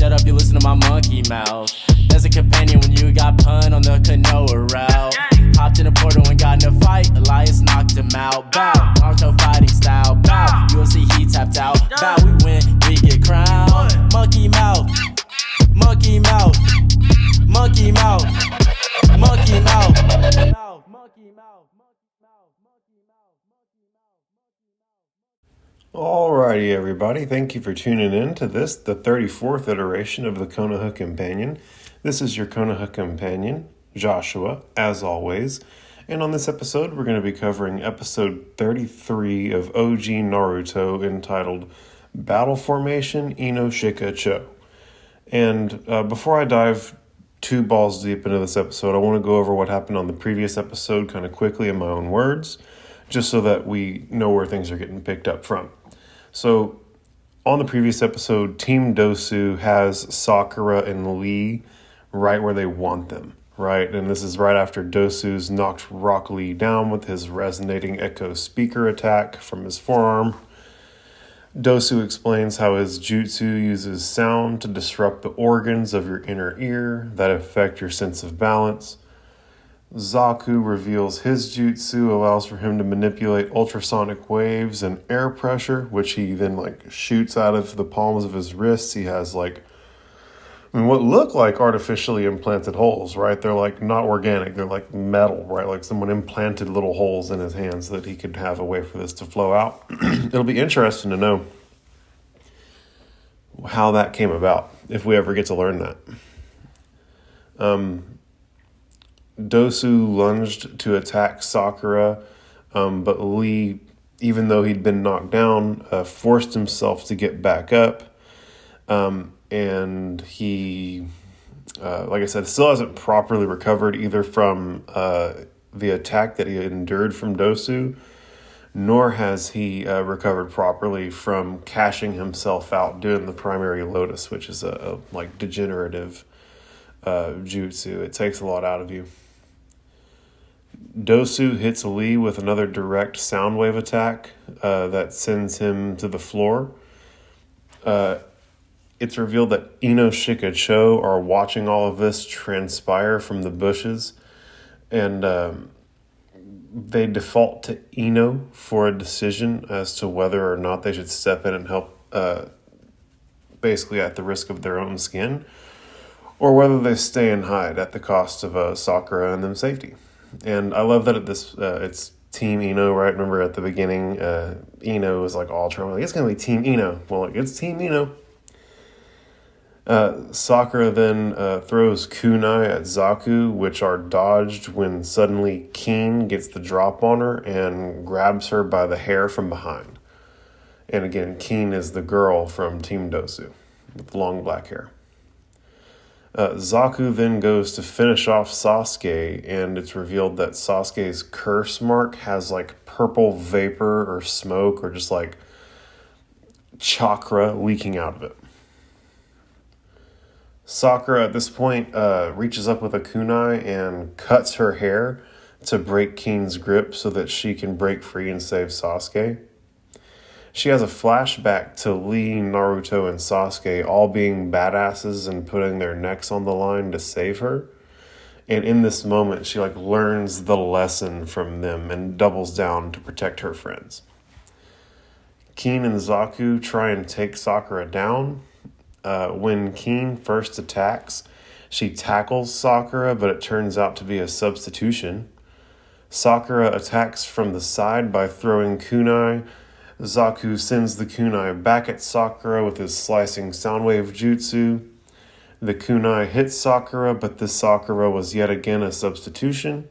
shut up, you listen to my monkey mouth. As a companion when you got pun on the Kanoa route. Hopped in a portal and got in a fight, Elias knocked him out. Bow, Naruto fighting style. Bow, UFC he tapped out. Bow, we win, we get crowned. Monkey mouth, monkey mouth, monkey mouth, monkey mouth. Alrighty, everybody. Thank you for tuning in to this, the 34th iteration of the Konoha Companion. This is your Konoha Companion, Joshua, as always. And on this episode, we're going to be covering episode 33 of OG Naruto entitled Battle Formation Ino-Shika-CHO. And before I dive too balls deep into this episode, I want to go over what happened on the previous episode kind of quickly in my own words, just so that we know where things are getting picked up from. So, on the previous episode, Team Dosu has Sakura and Lee right where they want them, right? And this is right after Dosu's knocked Rock Lee down with his resonating echo speaker attack from his forearm. Dosu explains how his jutsu uses sound to disrupt the organs of your inner ear that affect your sense of balance. Zaku reveals his jutsu allows for him to manipulate ultrasonic waves and air pressure, which he then shoots out of the palms of his wrists. He has what look like artificially implanted holes, right? They're not organic. They're like metal, right? Like someone implanted little holes in his hands so that he could have a way for this to flow out. It'll be interesting to know how that came about, if we ever get to learn that. Dosu lunged to attack Sakura, but Lee, even though he'd been knocked down, forced himself to get back up. And he, like I said, still hasn't properly recovered either from the attack that he endured from Dosu, nor has he recovered properly from cashing himself out doing the primary lotus, which is a degenerative jutsu. It takes a lot out of you. Dosu hits Lee with another direct sound wave attack that sends him to the floor. It's revealed that Ino-Shika-CHO are watching all of this transpire from the bushes, and they default to Ino for a decision as to whether or not they should step in and help, basically at the risk of their own skin, or whether they stay and hide at the cost of Sakura and them safety. And I love that it's Team Ino, right? Remember at the beginning, Ino was all trying, it's going to be Team Ino. Well, it's Team Ino. Sakura then throws kunai at Zaku, which are dodged when suddenly Keen gets the drop on her and grabs her by the hair from behind. And again, Keen is the girl from Team Dosu with long black hair. Zaku then goes to finish off Sasuke, and it's revealed that Sasuke's curse mark has purple vapor or smoke or just chakra leaking out of it. Sakura at this point reaches up with a kunai and cuts her hair to break Keen's grip so that she can break free and save Sasuke. She has a flashback to Lee, Naruto, and Sasuke all being badasses and putting their necks on the line to save her. And in this moment, she learns the lesson from them and doubles down to protect her friends. Keen and Zaku try and take Sakura down. When Keen first attacks, she tackles Sakura, but it turns out to be a substitution. Sakura attacks from the side by throwing kunai. Zaku sends the kunai back at Sakura with his slicing soundwave jutsu. The kunai hits Sakura, but this Sakura was yet again a substitution.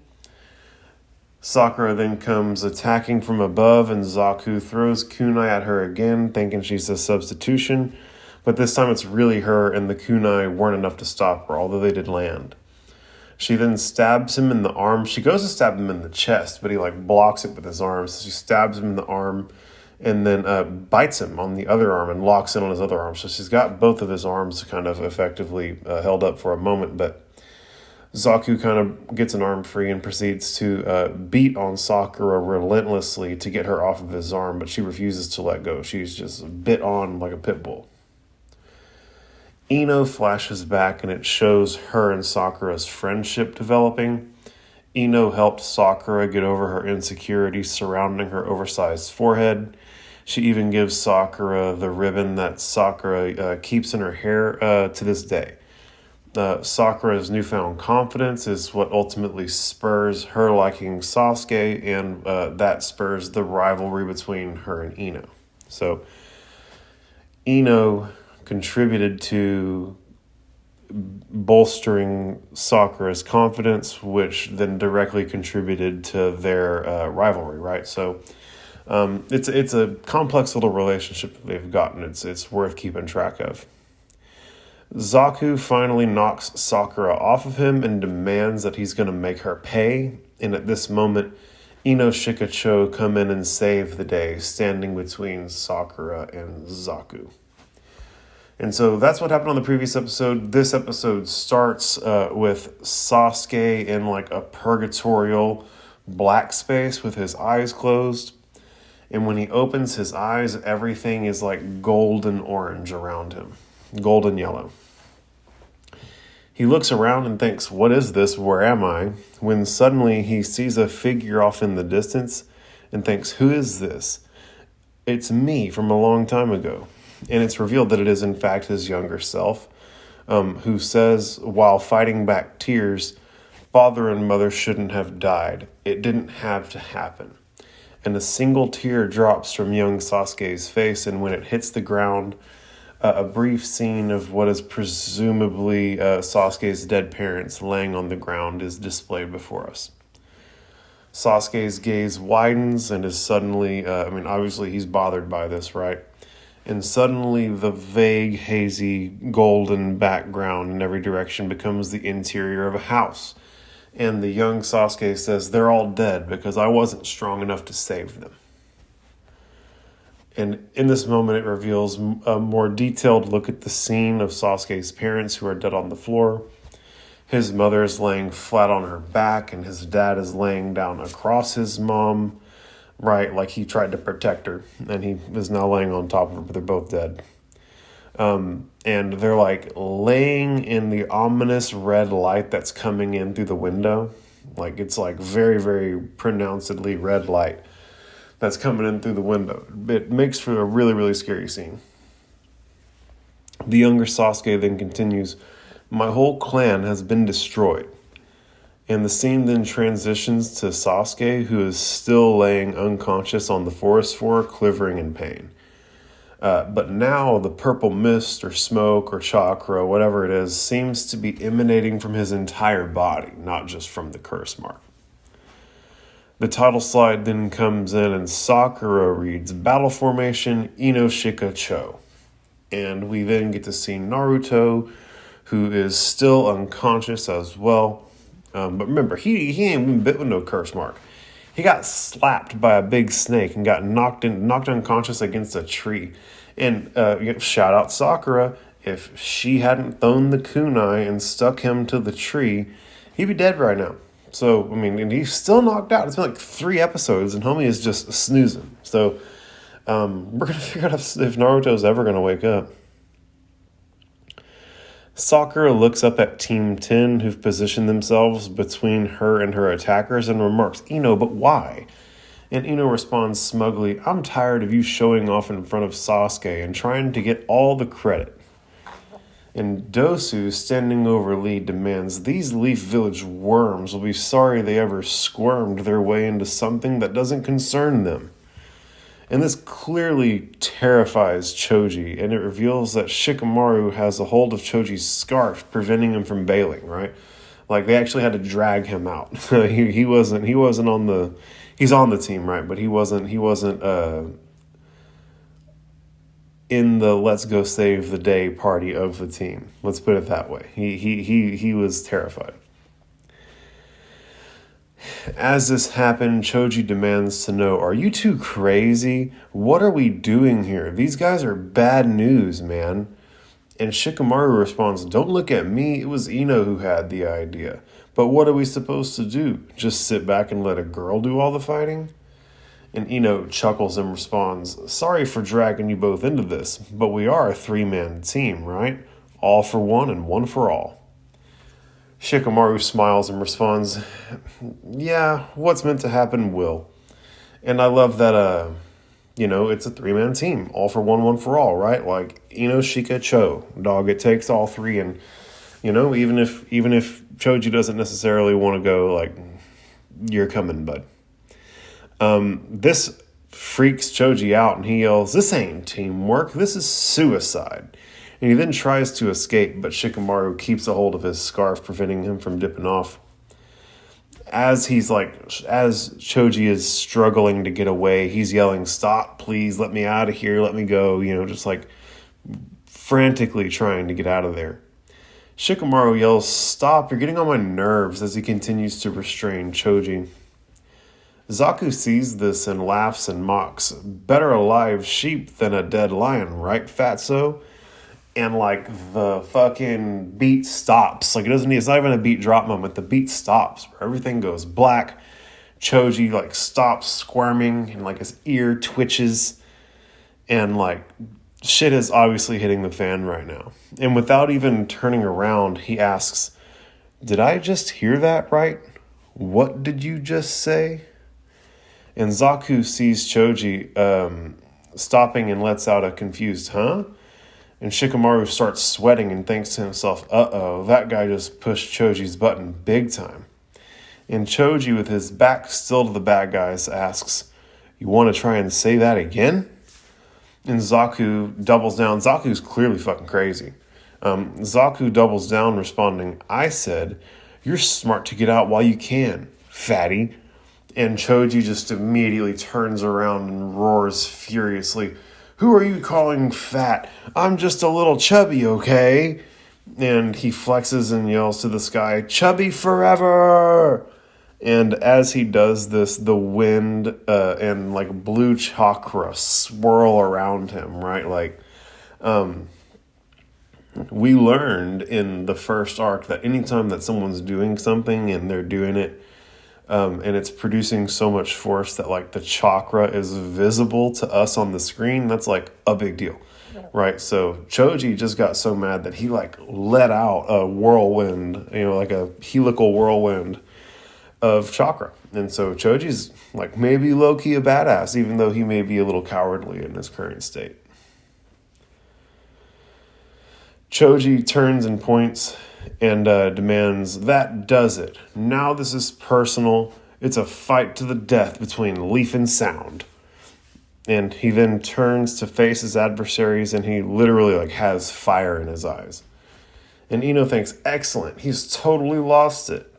Sakura then comes attacking from above, and Zaku throws kunai at her again, thinking she's a substitution. But this time it's really her, and the kunai weren't enough to stop her, although they did land. She then stabs him in the arm. She goes to stab him in the chest, but he blocks it with his arm. So she stabs him in the arm and then bites him on the other arm and locks in on his other arm. So she's got both of his arms kind of effectively held up for a moment, but Zaku kind of gets an arm free and proceeds to beat on Sakura relentlessly to get her off of his arm, but she refuses to let go. She's just bit on like a pit bull. Ino flashes back and it shows her and Sakura's friendship developing. Ino helped Sakura get over her insecurities surrounding her oversized forehead. She even gives Sakura the ribbon that Sakura keeps in her hair to this day. Sakura's newfound confidence is what ultimately spurs her liking Sasuke, and that spurs the rivalry between her and Ino. So Ino contributed to bolstering Sakura's confidence, which then directly contributed to their rivalry, right? So it's a complex little relationship they've gotten. It's worth keeping track of. Zaku finally knocks Sakura off of him and demands that he's going to make her pay. And at this moment, INO-SHIKA-CHO come in and save the day, standing between Sakura and Zaku. And so that's what happened on the previous episode. This episode starts with Sasuke in like a purgatorial black space with his eyes closed. And when he opens his eyes, everything is like golden orange around him. Golden yellow. He looks around and thinks, what is this? Where am I? When suddenly he sees a figure off in the distance and thinks, who is this? It's me from a long time ago. And it's revealed that it is in fact his younger self, who says, while fighting back tears, father and mother shouldn't have died. It didn't have to happen. And a single tear drops from young Sasuke's face, and when it hits the ground, a brief scene of what is presumably Sasuke's dead parents laying on the ground is displayed before us. Sasuke's gaze widens and is suddenly, obviously he's bothered by this, right? And suddenly the vague, hazy, golden background in every direction becomes the interior of a house. And the young Sasuke says, they're all dead because I wasn't strong enough to save them. And in this moment, it reveals a more detailed look at the scene of Sasuke's parents who are dead on the floor. His mother is laying flat on her back, and his dad is laying down across his mom, right? Like he tried to protect her, and he is now laying on top of her, but they're both dead. And they're like laying in the ominous red light that's coming in through the window. Like it's like very, very pronouncedly red light that's coming in through the window. It makes for a really, really scary scene. The younger Sasuke then continues, my whole clan has been destroyed. And the scene then transitions to Sasuke, who is still laying unconscious on the forest floor, quivering in pain. But now the purple mist or smoke or chakra, whatever it is, seems to be emanating from his entire body, not just from the curse mark. The title slide then comes in and Sakura reads Battle Formation Ino-Shika-CHO. And we then get to see Naruto, who is still unconscious as well. But remember, he ain't been bit with no curse mark. He got slapped by a big snake and got knocked unconscious against a tree. And shout out Sakura, if she hadn't thrown the kunai and stuck him to the tree, he'd be dead right now. So, and he's still knocked out. It's been like 3 episodes, and homie is just snoozing. So, we're going to figure out if Naruto's ever going to wake up. Sakura looks up at Team 10, who've positioned themselves between her and her attackers, and remarks, Ino, but why? And Ino responds smugly, I'm tired of you showing off in front of Sasuke and trying to get all the credit. And Dosu, standing over Lee, demands, these Leaf Village worms will be sorry they ever squirmed their way into something that doesn't concern them. And this clearly terrifies Choji, and it reveals that Shikamaru has a hold of Choji's scarf, preventing him from bailing, right? Like, they actually had to drag him out. He wasn't on the... He's on the team, right? But he wasn't in the let's go save the day party of the team. Let's put it that way. He was terrified. As this happened, Choji demands to know, are you two crazy? What are we doing here? These guys are bad news, man. And Shikamaru responds, don't look at me. It was Ino who had the idea. But what are we supposed to do? Just sit back and let a girl do all the fighting? And Ino chuckles and responds, sorry for dragging you both into this, but we are a 3-man team, right? all for one and one for all. Shikamaru smiles and responds, yeah, what's meant to happen will. And I love that, it's a 3-man team, all for one for all, right? Like Ino-Shika-Cho, dog, it takes all three. And, even if Choji doesn't necessarily want to go, like, you're coming, bud. This freaks Choji out and he yells, this ain't teamwork, this is suicide. And he then tries to escape, but Shikamaru keeps a hold of his scarf, preventing him from dipping off. As Choji is struggling to get away, he's yelling, stop, please, let me out of here, let me go, just like frantically trying to get out of there. Shikamaru yells, stop, you're getting on my nerves, as he continues to restrain Choji. Zaku sees this and laughs and mocks, better a live sheep than a dead lion, right, fatso? And like the fucking beat stops. Like it's not even a beat drop moment. The beat stops. Everything goes black. Choji like stops squirming and like his ear twitches. And like shit is obviously hitting the fan right now. And without even turning around, he asks, did I just hear that right? What did you just say? And Zaku sees Choji stopping and lets out a confused huh? And Shikamaru starts sweating and thinks to himself, uh-oh, that guy just pushed Choji's button big time. And Choji, with his back still to the bad guys, asks, you want to try and say that again? And Zaku doubles down. Zaku's clearly fucking crazy. Zaku doubles down, responding, I said, you're smart to get out while you can, fatty. And Choji just immediately turns around and roars furiously, who are you calling fat? I'm just a little chubby, okay? And he flexes and yells to the sky, chubby forever! And as he does this, the wind and like blue chakra swirl around him, right? Like, we learned in the first arc that anytime that someone's doing something and they're doing it, and it's producing so much force that like the chakra is visible to us on the screen, that's like a big deal, right? So Choji just got so mad that he like let out a whirlwind, like a helical whirlwind of chakra. And so Choji's like maybe low-key a badass, even though he may be a little cowardly in his current state. Choji turns and points and demands, that does it. Now this is personal. It's a fight to the death between Leaf and Sound. And he then turns to face his adversaries and he literally like has fire in his eyes. And Ino thinks, excellent, he's totally lost it.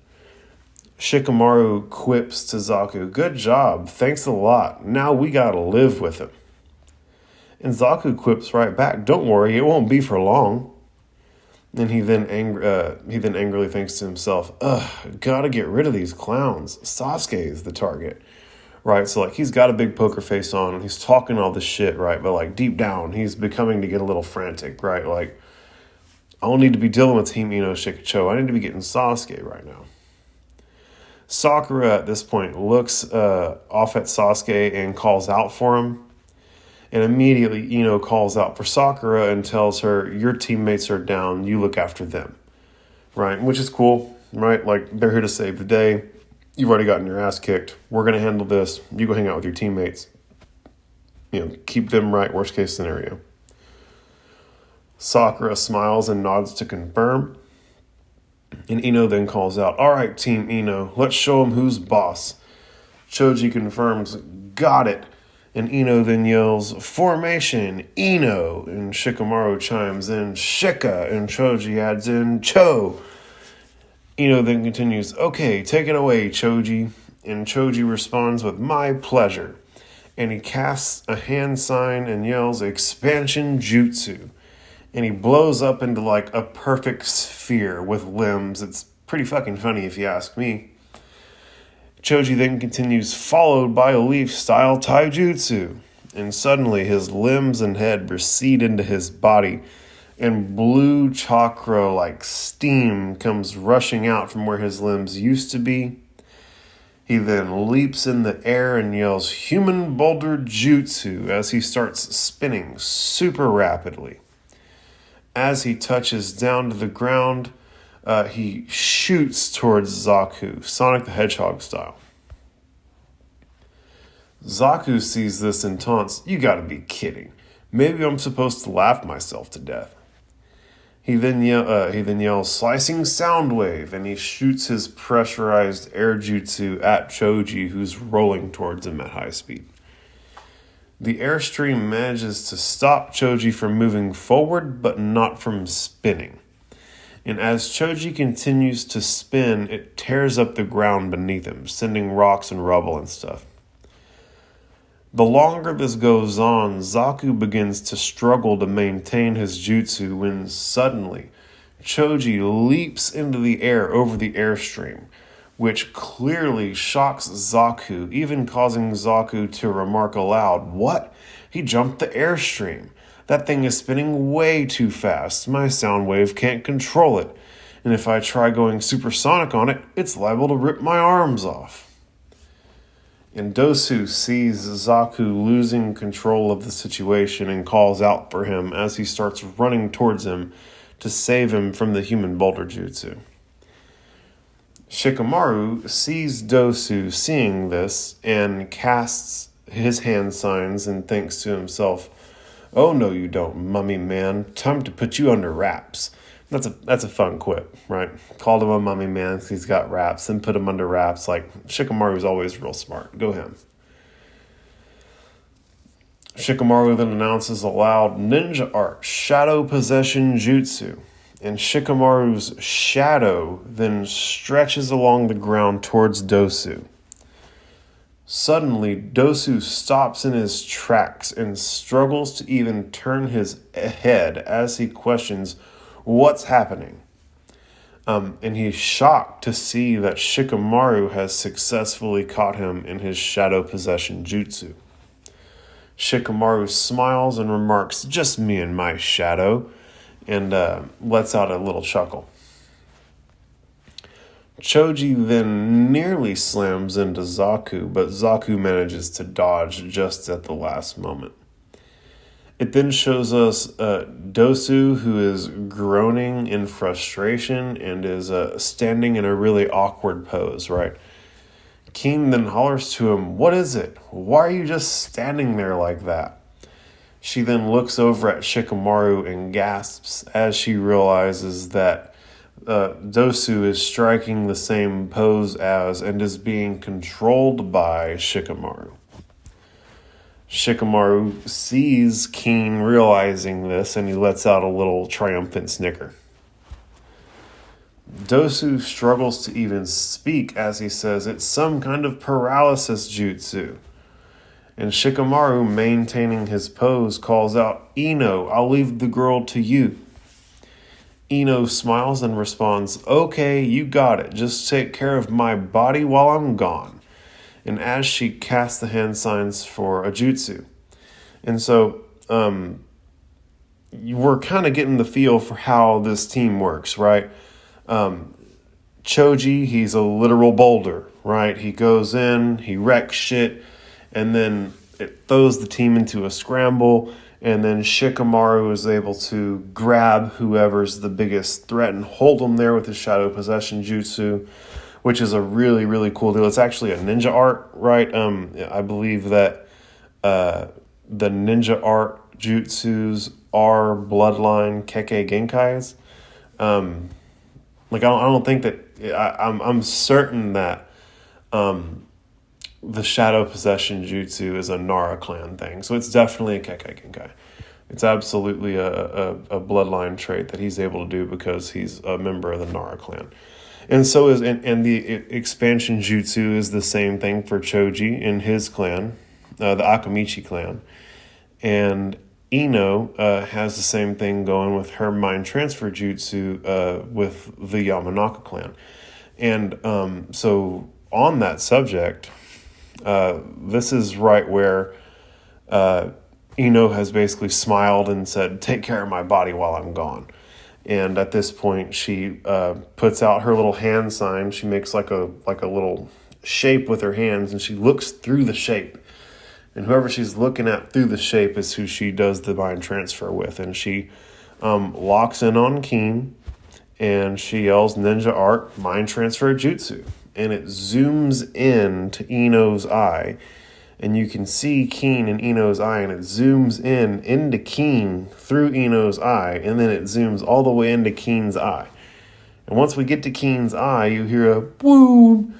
Shikamaru quips to Zaku, good job, thanks a lot. Now we gotta live with him. And Zaku quips right back, don't worry, it won't be for long. And he then angrily thinks to himself, gotta get rid of these clowns. Sasuke is the target, right? So, like, he's got a big poker face on, and he's talking all this shit, right? But, like, deep down, he's becoming to get a little frantic, right? Like, I don't need to be dealing with Team Ino-Shika-Cho. I need to be getting Sasuke right now. Sakura, at this point, looks off at Sasuke and calls out for him. And immediately, Ino calls out for Sakura and tells her, your teammates are down, you look after them. Right? Which is cool, right? Like, they're here to save the day. You've already gotten your ass kicked. We're going to handle this. You go hang out with your teammates. Keep them right, worst case scenario. Sakura smiles and nods to confirm. And Ino then calls out, all right, Team Ino, let's show them who's boss. Choji confirms, got it. And Ino then yells, Formation, Ino. And Shikamaru chimes in, Shika. And Choji adds in, Cho. Ino then continues, okay, take it away, Choji. And Choji responds with, my pleasure. And he casts a hand sign and yells, Expansion Jutsu. And he blows up into like a perfect sphere with limbs. It's pretty fucking funny if you ask me. Choji then continues, followed by a leaf-style taijutsu. And suddenly his limbs and head recede into his body, and blue chakra like steam comes rushing out from where his limbs used to be. He then leaps in the air and yells, Human Boulder Jutsu, as he starts spinning super rapidly. As he touches down to the ground, he shoots towards Zaku, Sonic the Hedgehog style. Zaku sees this and taunts, "You gotta be kidding. Maybe I'm supposed to laugh myself to death." He then yells, "Slicing sound wave," and he shoots his pressurized air jutsu at Choji, who's rolling towards him at high speed. The airstream manages to stop Choji from moving forward, but not from spinning. And as Choji continues to spin, it tears up the ground beneath him, sending rocks and rubble and stuff. The longer this goes on, Zaku begins to struggle to maintain his jutsu when suddenly Choji leaps into the air over the airstream, which clearly shocks Zaku, even causing Zaku to remark aloud, "What? He jumped the airstream. That thing is spinning way too fast. My sound wave can't control it. And if I try going supersonic on it, it's liable to rip my arms off." And Dosu sees Zaku losing control of the situation and calls out for him as he starts running towards him to save him from the human boulder jutsu. Shikamaru sees Dosu seeing this and casts his hand signs and thinks to himself, "Oh no you don't, mummy man. Time to put you under wraps." That's a fun quip, right? Called him a mummy man because he's got wraps, then put him under wraps. Like, Shikamaru's always real smart. Go him. Shikamaru then announces aloud, "Ninja art, shadow possession jutsu." And Shikamaru's shadow then stretches along the ground towards Dosu. Suddenly, Dosu stops in his tracks and struggles to even turn his head as he questions, "What's happening?" And he's shocked to see that Shikamaru has successfully caught him in his shadow possession jutsu. Shikamaru smiles and remarks, "Just me and my shadow," and lets out a little chuckle. Choji then nearly slams into Zaku, but Zaku manages to dodge just at the last moment. It then shows us Dosu, who is groaning in frustration and is standing in a really awkward pose, right? Keen then hollers to him, "What is it? Why are you just standing there like that?" She then looks over at Shikamaru and gasps as she realizes that Dosu is striking the same pose as and is being controlled by Shikamaru. Shikamaru sees Keen realizing this and he lets out a little triumphant snicker. Dosu struggles to even speak as he says it's some kind of paralysis jutsu. And Shikamaru, maintaining his pose, calls out, "Ino, I'll leave the girl to you." Ino smiles and responds, "Okay, you got it. Just take care of my body while I'm gone." And as she casts the hand signs for a jutsu. And so we're kind of getting the feel for how this team works, right? Choji, he's a literal boulder, right? He goes in, he wrecks shit, and then it throws the team into a scramble, and then Shikamaru is able to grab whoever's the biggest threat and hold them there with his shadow possession jutsu, which is a really, really cool deal. It's actually a ninja art, right? I believe that the ninja art jutsus are bloodline Kekkei Genkais. I don't think that I'm certain that the shadow possession jutsu is a Nara clan thing, so it's definitely a Kekkei Genkai. It's absolutely a bloodline trait that he's able to do because he's a member of the Nara clan. And so is and the expansion jutsu is the same thing for Choji in his clan, the Akamichi clan. And Ino has the same thing going with her mind transfer jutsu with the Yamanaka clan. And so on that subject, this is right where Ino has basically smiled and said, "Take care of my body while I'm gone." And at this point, she puts out her little hand sign. She makes like a little shape with her hands, and she looks through the shape. And whoever she's looking at through the shape is who she does the mind transfer with. And she locks in on Keen, and she yells ninja art mind transfer jutsu, and it zooms in to Ino's eye, and you can see Keen in Ino's eye, and it zooms in into Keen through Ino's eye, and then it zooms all the way into Keen's eye. And once we get to Keen's eye, you hear a boom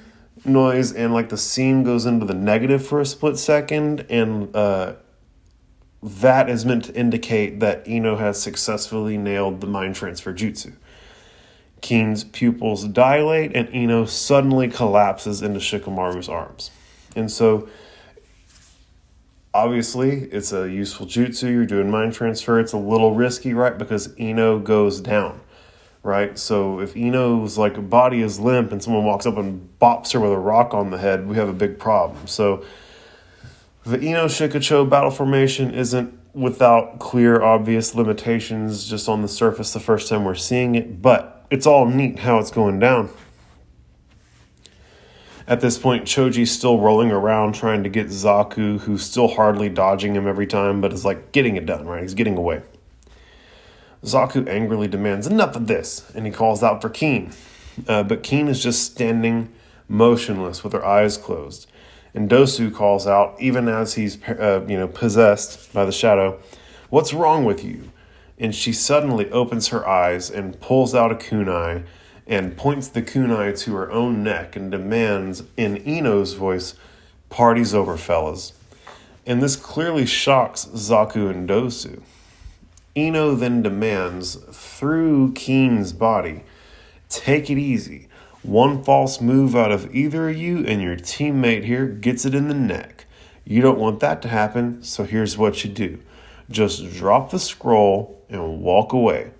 noise, and like the scene goes into the negative for a split second, and that is meant to indicate that Ino has successfully nailed the mind transfer jutsu. Keen's pupils dilate, and Ino suddenly collapses into Shikamaru's arms. And so, obviously, it's a useful jutsu. You're doing mind transfer. It's a little risky, right? Because Ino goes down, right? So if Ino's like body is limp and someone walks up and bops her with a rock on the head, we have a big problem. So the Ino-Shika-Cho battle formation isn't without clear, obvious limitations just on the surface the first time we're seeing it, but it's all neat how it's going down. At this point, Choji's still rolling around trying to get Zaku, who's still hardly dodging him every time, but is like getting it done, right? He's getting away. Zaku angrily demands, "Enough of this," and he calls out for Keen. But Keen is just standing motionless with her eyes closed. And Dosu calls out, even as he's possessed by the shadow, "What's wrong with you?" And she suddenly opens her eyes and pulls out a kunai and points the kunai to her own neck and demands, in Ino's voice, "Party's over, fellas." And this clearly shocks Zaku and Dosu. Ino then demands, through Keen's body, "Take it easy. One false move out of either of you and your teammate here gets it in the neck. You don't want that to happen, so here's what you do. Just drop the scroll and walk away."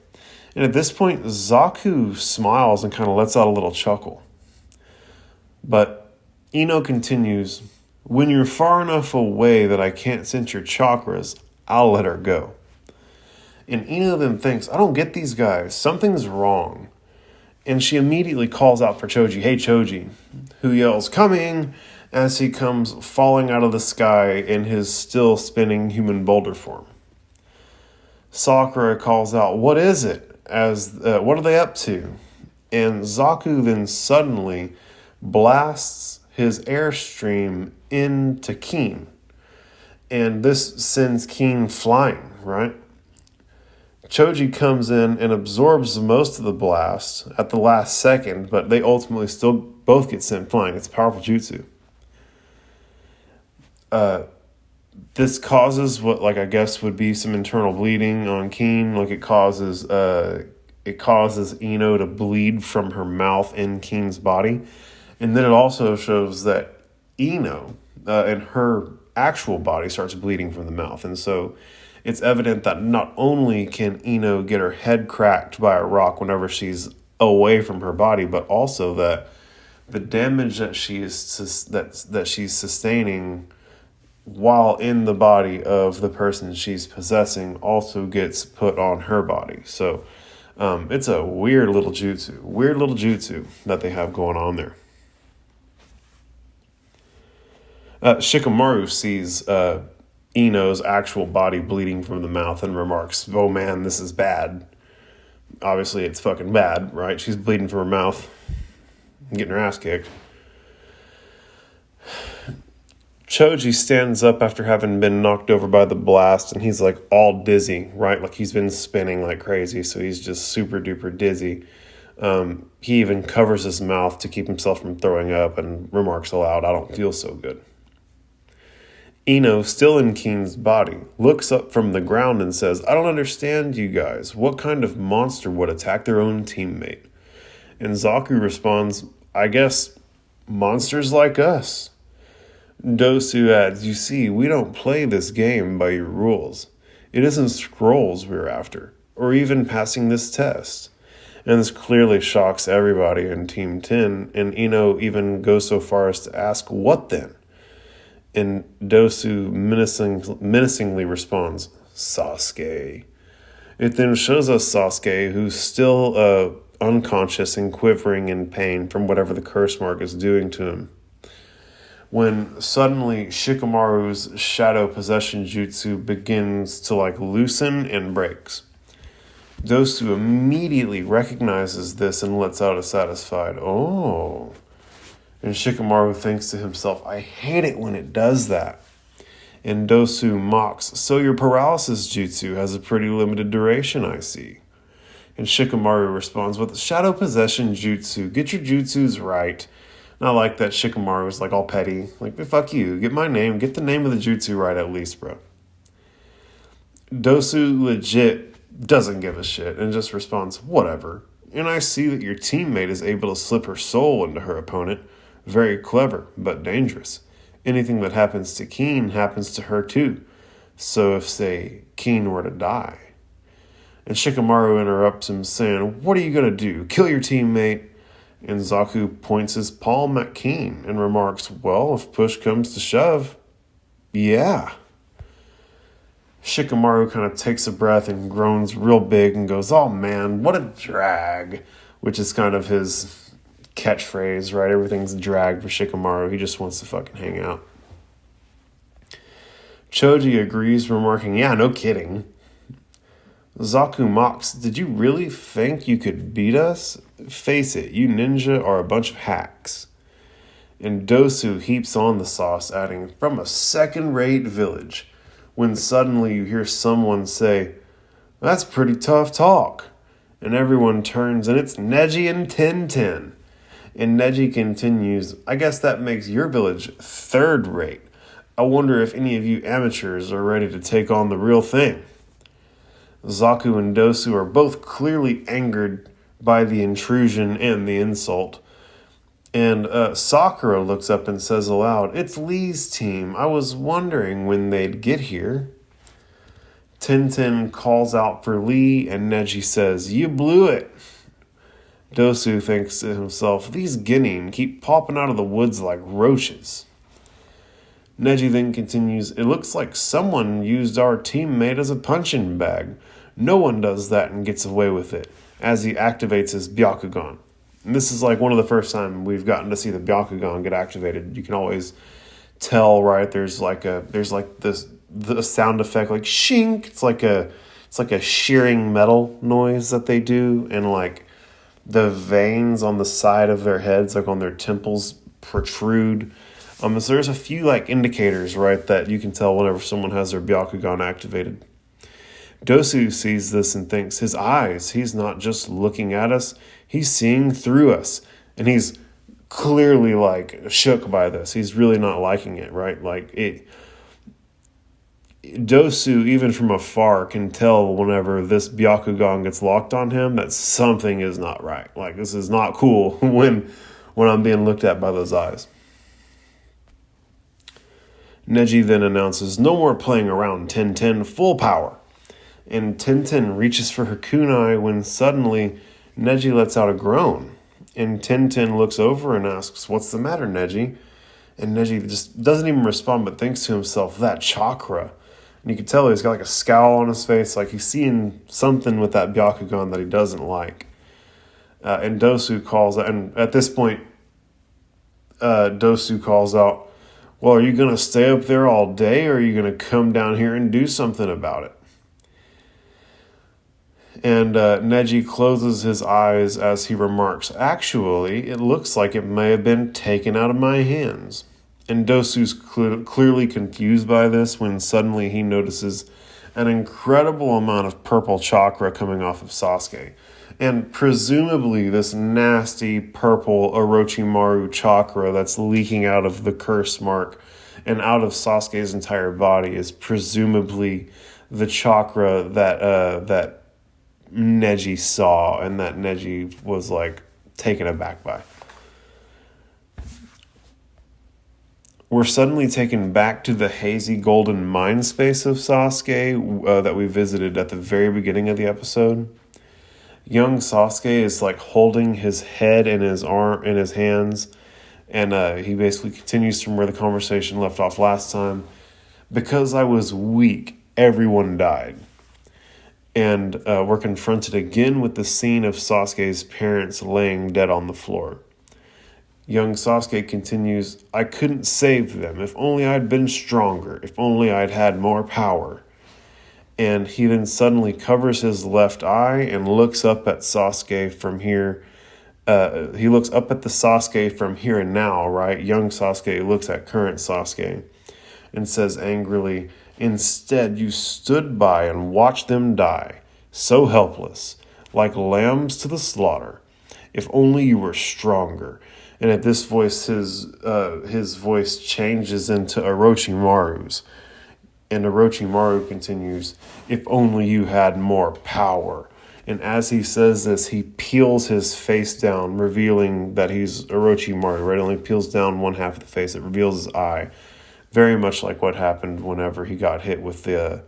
And at this point, Zaku smiles and kind of lets out a little chuckle. But Ino continues, "When you're far enough away that I can't sense your chakras, I'll let her go." And Ino then thinks, "I don't get these guys. Something's wrong." And she immediately calls out for Choji, "Hey, Choji," who yells, "Coming!" as he comes falling out of the sky in his still spinning human boulder form. Sakura calls out, "What is it?" What are they up to? And Zaku then suddenly blasts his airstream into Keen. And this sends Keen flying, right? Choji comes in and absorbs most of the blast at the last second, but they ultimately still both get sent flying. It's a powerful jutsu. This causes what, like, I guess would be some internal bleeding on Keen. Like, it causes Ino to bleed from her mouth in Keen's body. And then it also shows that Ino and her actual body starts bleeding from the mouth. And so it's evident that not only can Ino get her head cracked by a rock whenever she's away from her body, but also that the damage that she's sustaining while in the body of the person she's possessing also gets put on her body. So it's a weird little jutsu that they have going on there. Shikamaru sees Ino's actual body bleeding from the mouth and remarks, "Oh man, this is bad." Obviously, it's fucking bad, right? She's bleeding from her mouth, getting her ass kicked. Choji stands up after having been knocked over by the blast, and he's like all dizzy, right? Like he's been spinning like crazy, so he's just super duper dizzy. He even covers his mouth to keep himself from throwing up and remarks aloud, "I don't feel so good." Ino, still in Keen's body, looks up from the ground and says, "I don't understand you guys. What kind of monster would attack their own teammate?" And Zaku responds, "I guess monsters like us." Dosu adds, "You see, we don't play this game by your rules. It isn't scrolls we're after, or even passing this test." And this clearly shocks everybody in Team 10, and Ino even goes so far as to ask, "What then?" And Dosu menacingly responds, "Sasuke." It then shows us Sasuke, who's still unconscious and quivering in pain from whatever the curse mark is doing to him, when suddenly Shikamaru's shadow possession jutsu begins to like loosen and breaks. Dosu immediately recognizes this and lets out a satisfied, "Oh." And Shikamaru thinks to himself, "I hate it when it does that." And Dosu mocks, "So your paralysis jutsu has a pretty limited duration, I see." And Shikamaru responds with, "Shadow possession jutsu. Get your jutsus right." And I like that Shikamaru is like all petty. Like, fuck you. Get my name. Get the name of the jutsu right at least, bro. Dosu legit doesn't give a shit and just responds, "Whatever. And I see that your teammate is able to slip her soul into her opponent. Very clever, but dangerous. Anything that happens to Keen happens to her too. So if, say, Keen were to die." And Shikamaru interrupts him, saying, "What are you going to do? Kill your teammate?" And Zaku points his palm at Keen and remarks, "Well, if push comes to shove, yeah." Shikamaru kind of takes a breath and groans real big and goes, "Oh man, what a drag," which is kind of his catchphrase, right? Everything's drag for Shikamaru. He just wants to fucking hang out. Choji agrees, remarking, "Yeah, no kidding." Zaku mocks, "Did you really think you could beat us? Face it, you ninja are a bunch of hacks." And Dosu heaps on the sauce, adding, "From a second-rate village," when suddenly you hear someone say, "That's pretty tough talk." And everyone turns, and it's Neji and Tenten. And Neji continues, "I guess that makes your village third-rate. I wonder if any of you amateurs are ready to take on the real thing." Zaku and Dosu are both clearly angered by the intrusion and the insult. And Sakura looks up and says aloud, "It's Lee's team. I was wondering when they'd get here." Tenten calls out for Lee, and Neji says, "You blew it." Dosu thinks to himself, "These Genin keep popping out of the woods like roaches." Neji then continues, "It looks like someone used our teammate as a punching bag. No one does that and gets away with it," as he activates his Byakugan. And this is like one of the first time we've gotten to see the Byakugan get activated. You can always tell, right? There's the sound effect, like shink. It's like a shearing metal noise that they do, and like the veins on the side of their heads, like on their temples, protrude. So there's a few like indicators, right, that you can tell whenever someone has their Byakugan activated. Dosu sees this and thinks, his eyes, he's not just looking at us, he's seeing through us. And he's clearly like shook by this. He's really not liking it, right? Dosu, even from afar, can tell whenever this Byakugan gets locked on him that something is not right. Like, this is not cool when I'm being looked at by those eyes. Neji then announces, "No more playing around, Tenten, full power." And Tenten reaches for her kunai when suddenly Neji lets out a groan. And Tenten looks over and asks, "What's the matter, Neji?" And Neji just doesn't even respond, but thinks to himself, that chakra. And you can tell he's got like a scowl on his face, like he's seeing something with that Byakugan that he doesn't like. And Dosu calls out, and at this point, Dosu calls out, "Well, are you going to stay up there all day, or are you going to come down here and do something about it?" And Neji closes his eyes as he remarks, "Actually, it looks like it may have been taken out of my hands." And Dosu's clearly confused by this when suddenly he notices an incredible amount of purple chakra coming off of Sasuke. And presumably this nasty purple Orochimaru chakra that's leaking out of the curse mark and out of Sasuke's entire body is presumably the chakra that Neji saw and that Neji was like taken aback by. We're suddenly taken back to the hazy golden mind space of Sasuke that we visited at the very beginning of the episode. Young Sasuke is like holding his head in his arm, in his hands, and he basically continues from where the conversation left off last time. "Because I was weak, everyone died." And we're confronted again with the scene of Sasuke's parents laying dead on the floor. Young Sasuke continues, "I couldn't save them. If only I'd been stronger. If only I'd had more power." And he then suddenly covers his left eye and looks up at Sasuke from here. He looks up at the Sasuke from here and now, right? Young Sasuke looks at current Sasuke and says angrily, "Instead, you stood by and watched them die, so helpless, like lambs to the slaughter. If only you were stronger." And at this voice, his voice changes into Orochimaru's. And Orochimaru continues, "If only you had more power." And as he says this, he peels his face down, revealing that he's Orochimaru, right? It only peels down one half of the face. It reveals his eye. Very much like what happened whenever he got hit with the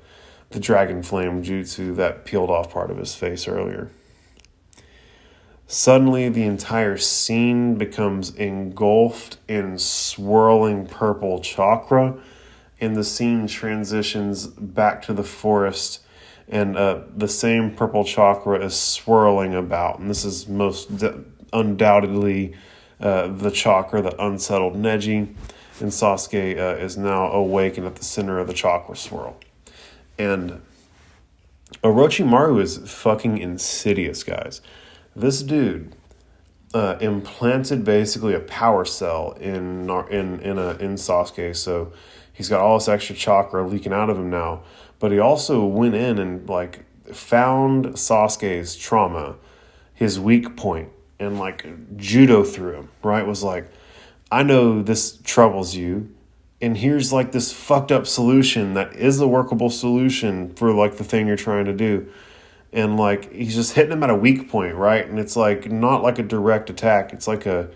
Dragon Flame Jutsu that peeled off part of his face earlier. Suddenly, the entire scene becomes engulfed in swirling purple chakra, and the scene transitions back to the forest, and the same purple chakra is swirling about. And this is undoubtedly the chakra that unsettled Neji, and Sasuke is now awake and at the center of the chakra swirl. And Orochimaru is fucking insidious, guys. This dude implanted basically a power cell in Sasuke, so he's got all this extra chakra leaking out of him now. But he also went in and like found Sasuke's trauma, his weak point, and like judo through him. Right? Was like, I know this troubles you, and here's like this fucked up solution that is a workable solution for like the thing you're trying to do. And like he's just hitting him at a weak point, right? And it's like not like a direct attack. It's like a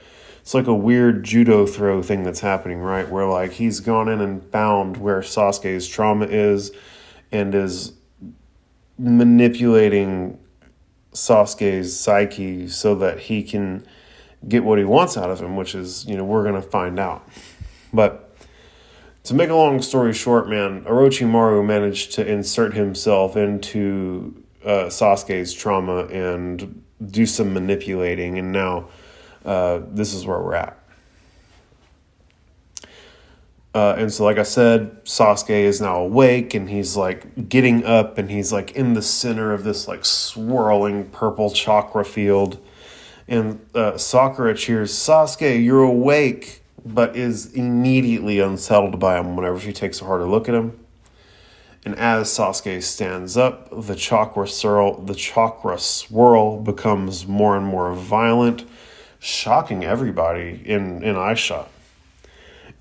weird judo throw thing that's happening, right? Where like he's gone in and found where Sasuke's trauma is and is manipulating Sasuke's psyche so that he can get what he wants out of him, which is, we're going to find out. But to make a long story short, man, Orochimaru managed to insert himself into Sasuke's trauma and do some manipulating, and now this is where we're at. And so, like I said, Sasuke is now awake, and he's like getting up, and he's like in the center of this like swirling purple chakra field. And Sakura cheers, "Sasuke, you're awake," but is immediately unsettled by him whenever she takes a harder look at him. And as Sasuke stands up, the chakra swirl becomes more and more violent, shocking everybody in eyeshot.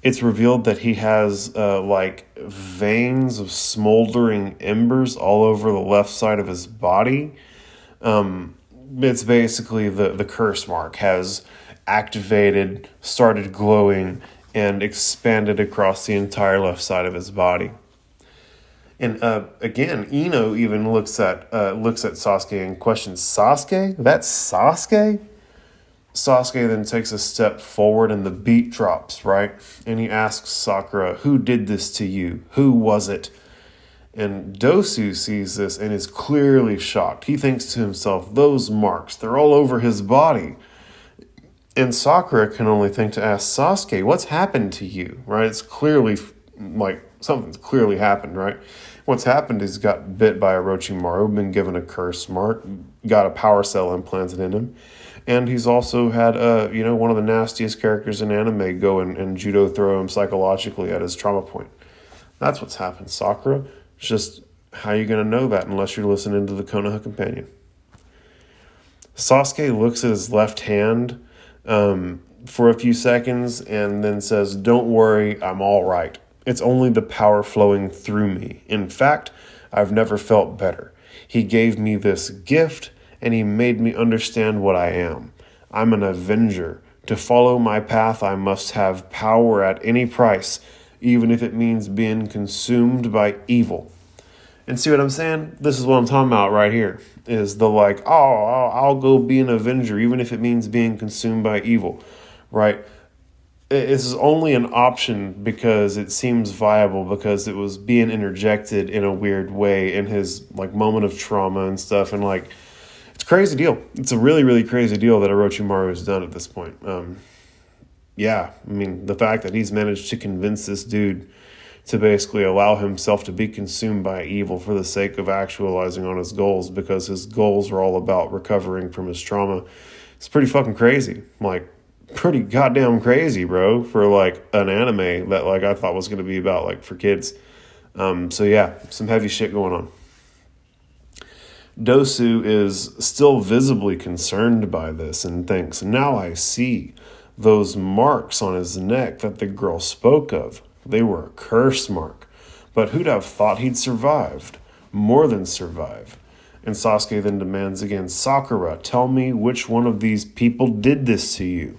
It's revealed that he has like veins of smoldering embers all over the left side of his body. It's basically the curse mark has activated, started glowing, and expanded across the entire left side of his body. And again, Ino even looks at Sasuke and questions, "Sasuke? That's Sasuke?" Sasuke then takes a step forward and the beat drops, right? And he asks Sakura, "Who did this to you? Who was it?" And Dosu sees this and is clearly shocked. He thinks to himself, "Those marks, they're all over his body." And Sakura can only think to ask Sasuke, "What's happened to you?" Right? It's clearly like something's clearly happened, right? What's happened is he got bit by Orochimaru, been given a curse mark, got a power cell implanted in him, and he's also had one of the nastiest characters in anime go and judo throw him psychologically at his trauma point. That's what's happened, Sakura. It's just, how are you going to know that unless you're listening to the Konoha Companion? Sasuke looks at his left hand for a few seconds and then says, "Don't worry, I'm all right. It's only the power flowing through me. In fact, I've never felt better. He gave me this gift, and he made me understand what I am. I'm an avenger. To follow my path, I must have power at any price, even if it means being consumed by evil." And see what I'm saying? This is what I'm talking about right here. Is the like, I'll go be an avenger, even if it means being consumed by evil, right? This is only an option because it seems viable, because it was being interjected in a weird way in his like moment of trauma and stuff. And like, it's a crazy deal. It's a really, really crazy deal that Orochimaru has done at this point. The fact that he's managed to convince this dude to basically allow himself to be consumed by evil for the sake of actualizing on his goals, because his goals are all about recovering from his trauma. It's pretty fucking crazy. Like, pretty goddamn crazy, bro, for like an anime that like I thought was going to be about like for kids. So yeah, some heavy shit going on. Dosu is still visibly concerned by this and thinks, now I see those marks on his neck that the girl spoke of. They were a curse mark. But who'd have thought he'd survived? More than survive. And Sasuke then demands again, Sakura, tell me which one of these people did this to you.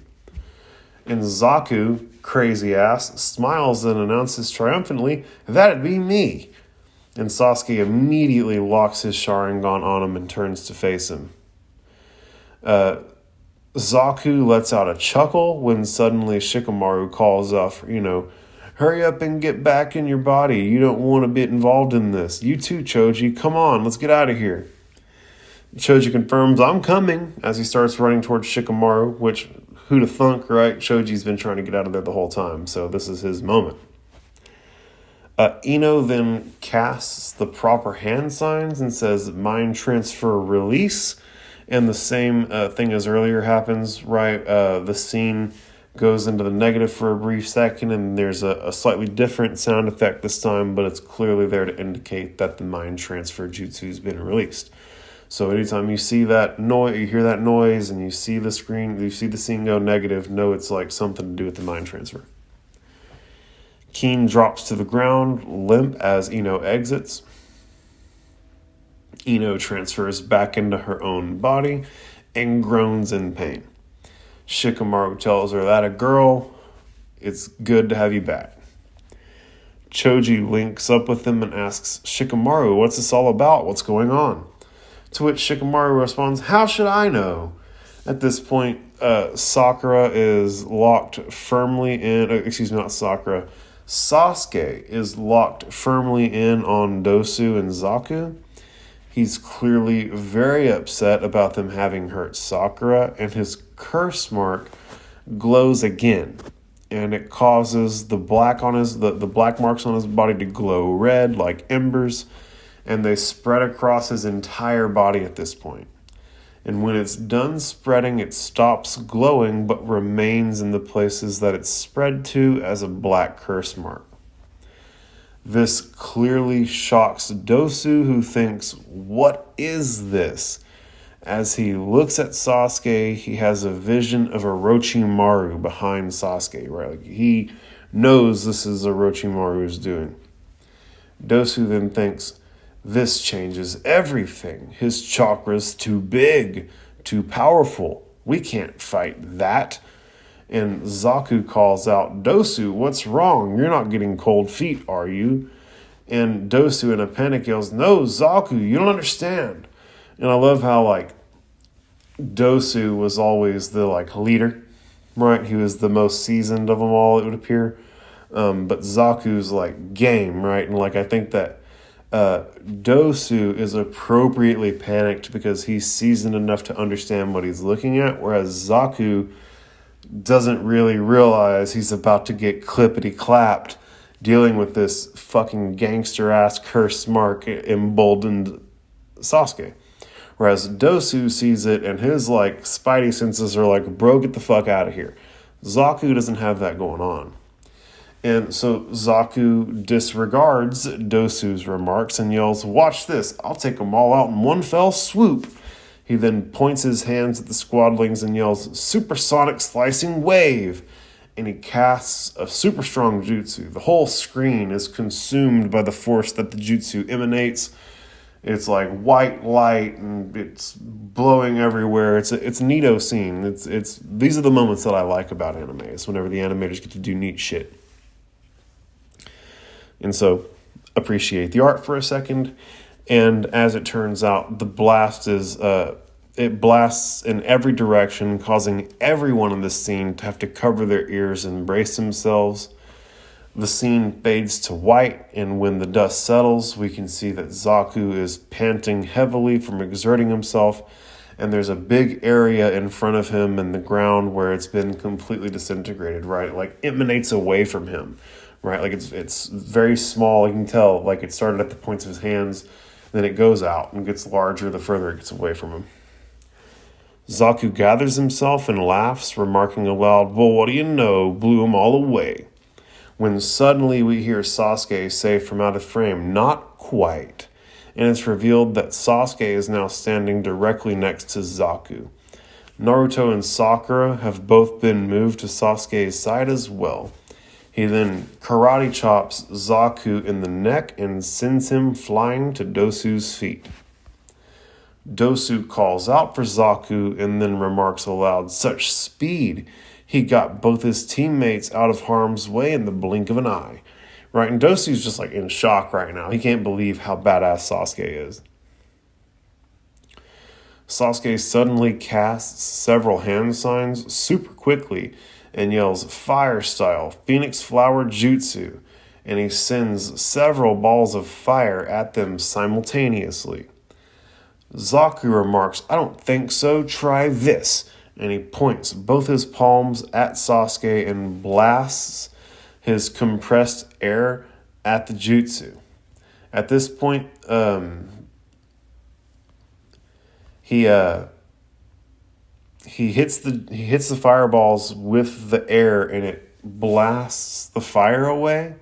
And Zaku, crazy ass, smiles and announces triumphantly, that'd be me. And Sasuke immediately locks his Sharingan on him and turns to face him. Zaku lets out a chuckle when suddenly Shikamaru calls off, hurry up and get back in your body. You don't want to be involved in this. You too, Choji. Come on, let's get out of here. Choji confirms, I'm coming, as he starts running towards Shikamaru, which, who'da thunk, right? Choji's been trying to get out of there the whole time, so this is his moment. Ino then casts the proper hand signs and says, mind transfer release. And the same thing as earlier happens, right? The scene goes into the negative for a brief second, and there's a slightly different sound effect this time, but it's clearly there to indicate that the mind transfer jutsu has been released. So anytime you see that noise, you hear that noise, and you see the screen, you see the scene go negative, know it's like something to do with the mind transfer. Keen drops to the ground, limp as Ino exits. Ino transfers back into her own body and groans in pain. Shikamaru tells her, that a girl, it's good to have you back. Choji links up with him and asks, Shikamaru, what's this all about? What's going on? To which Shikamaru responds, how should I know? At this point, Sakura is locked firmly in, Sasuke is locked firmly in on Dosu and Zaku. He's clearly very upset about them having hurt Sakura, and his curse mark glows again, and it causes the black marks on his body to glow red like embers, and they spread across his entire body at this point. And when it's done spreading, it stops glowing but remains in the places that it's spread to as a black curse mark. This clearly shocks Dosu, who thinks, what is this? As he looks at Sasuke, he has a vision of Orochimaru behind Sasuke, right? Like he knows this is Orochimaru's doing. Dosu then thinks, this changes everything. His chakra's too big, too powerful. We can't fight that. And Zaku calls out, Dosu, what's wrong? You're not getting cold feet, are you? And Dosu in a panic yells, no, Zaku, you don't understand. And I love how, Dosu was always the, leader, right? He was the most seasoned of them all, it would appear. But Zaku's, game, right? And, I think that Dosu is appropriately panicked because he's seasoned enough to understand what he's looking at, whereas Zaku doesn't really realize he's about to get clippity-clapped dealing with this fucking gangster-ass curse mark emboldened Sasuke. Whereas Dosu sees it and his, spidey senses are bro, get the fuck out of here. Zaku doesn't have that going on. And so Zaku disregards Dosu's remarks and yells, watch this, I'll take them all out in one fell swoop. He then points his hands at the squadlings and yells, supersonic slicing wave. And he casts a super strong jutsu. The whole screen is consumed by the force that the jutsu emanates. It's like white light and it's blowing everywhere. It's a neato scene. It's these are the moments that I like about anime. It's whenever the animators get to do neat shit. And so, appreciate the art for a second. And as it turns out, the blast is, it blasts in every direction, causing everyone in this scene to have to cover their ears and brace themselves. The scene fades to white, and when the dust settles, we can see that Zaku is panting heavily from exerting himself, and there's a big area in front of him in the ground where it's been completely disintegrated, right? Emanates away from him. right? Like it's very small. You can tell like it started at the points of his hands, then it goes out and gets larger the further it gets away from him. Zaku gathers himself and laughs, remarking aloud, "Well, what do you know, blew 'em all away." When suddenly we hear Sasuke say from out of frame, "Not quite," and it's revealed that Sasuke is now standing directly next to Zaku. Naruto and Sakura have both been moved to Sasuke's side as well. He then karate chops Zaku in the neck and sends him flying to Dosu's feet. Dosu calls out for Zaku and then remarks aloud, "Such speed! He got both his teammates out of harm's way in the blink of an eye." Right, and Dosu's just like in shock right now. He can't believe how badass Sasuke is. Sasuke suddenly casts several hand signs super quickly and yells, "Fire style, Phoenix Flower Jutsu," and he sends several balls of fire at them simultaneously. Zaku remarks, "I don't think so, try this," and he points both his palms at Sasuke and blasts his compressed air at the jutsu. At this point, he hits the fireballs with the air and it blasts the fire away,